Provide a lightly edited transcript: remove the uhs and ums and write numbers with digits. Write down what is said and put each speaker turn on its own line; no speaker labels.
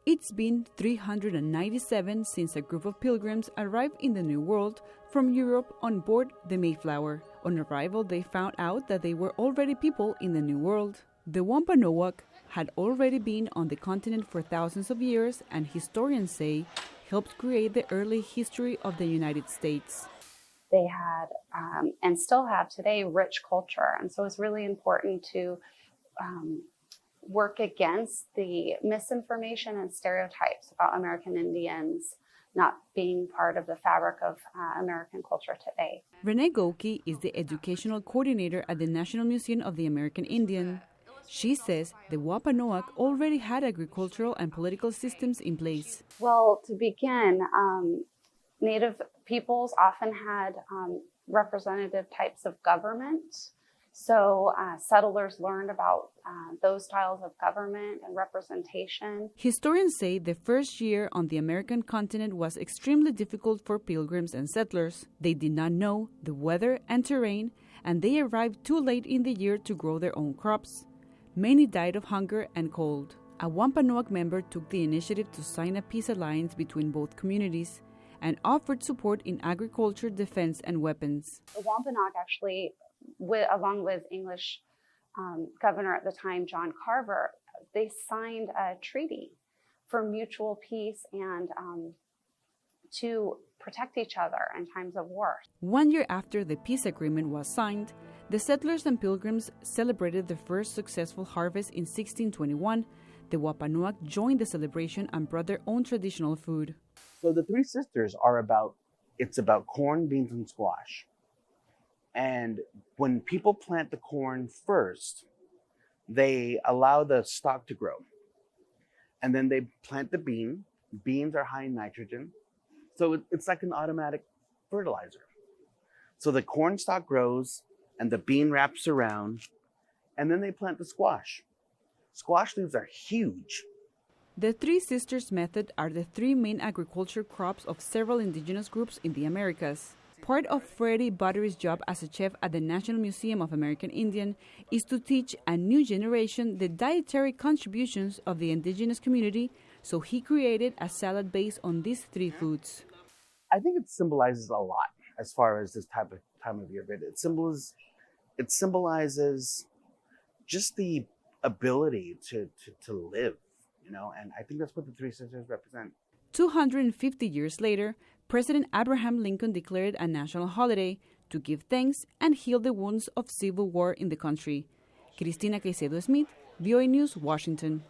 It's been 397 since a group of pilgrims arrived in the New World from Europe on board the Mayflower. On arrival, they found out that they were already people in the New World. The Wampanoag had already been on the continent for thousands of years, and historians say helped create the early history of the United States.
They had, and still have today, rich culture. And so it's really important to work against the misinformation and stereotypes about American Indians not being part of the fabric of American culture today.
Renee Goki is the educational coordinator at the National Museum of the American Indian. She says the Wampanoag already had agricultural and political systems in place.
Well, to begin, Native peoples often had representative types of government. So settlers learned about those styles of government and representation.
Historians say the first year on the American continent was extremely difficult for pilgrims and settlers. They did not know the weather and terrain, and they arrived too late in the year to grow their own crops. Many died of hunger and cold. A Wampanoag member took the initiative to sign a peace alliance between both communities and offered support in agriculture, defense, and weapons.
The Wampanoag actually, along with English governor at the time, John Carver, they signed a treaty for mutual peace and to protect each other in times of war.
1 year after the peace agreement was signed, the settlers and pilgrims celebrated the first successful harvest in 1621. The Wampanoag joined the celebration and brought their own traditional food.
So the Three Sisters it's about corn, beans, and squash. And when people plant the corn first, they allow the stalk to grow. And then they plant the bean. Beans are high in nitrogen. So it's like an automatic fertilizer. So the corn stalk grows and the bean wraps around, and then they plant the squash. Squash leaves are huge.
The Three Sisters method are the three main agriculture crops of several indigenous groups in the Americas. Part of Freddie Buttery's job as a chef at the National Museum of American Indian is to teach a new generation the dietary contributions of the indigenous community, so he created a salad based on these three foods.
I think it symbolizes a lot as far as this time of year. It symbolizes just the ability to live, and I think that's what the Three Sisters represent.
250 years later, President Abraham Lincoln declared a national holiday to give thanks and heal the wounds of civil war in the country. Cristina Caicedo Smith, VOA News, Washington.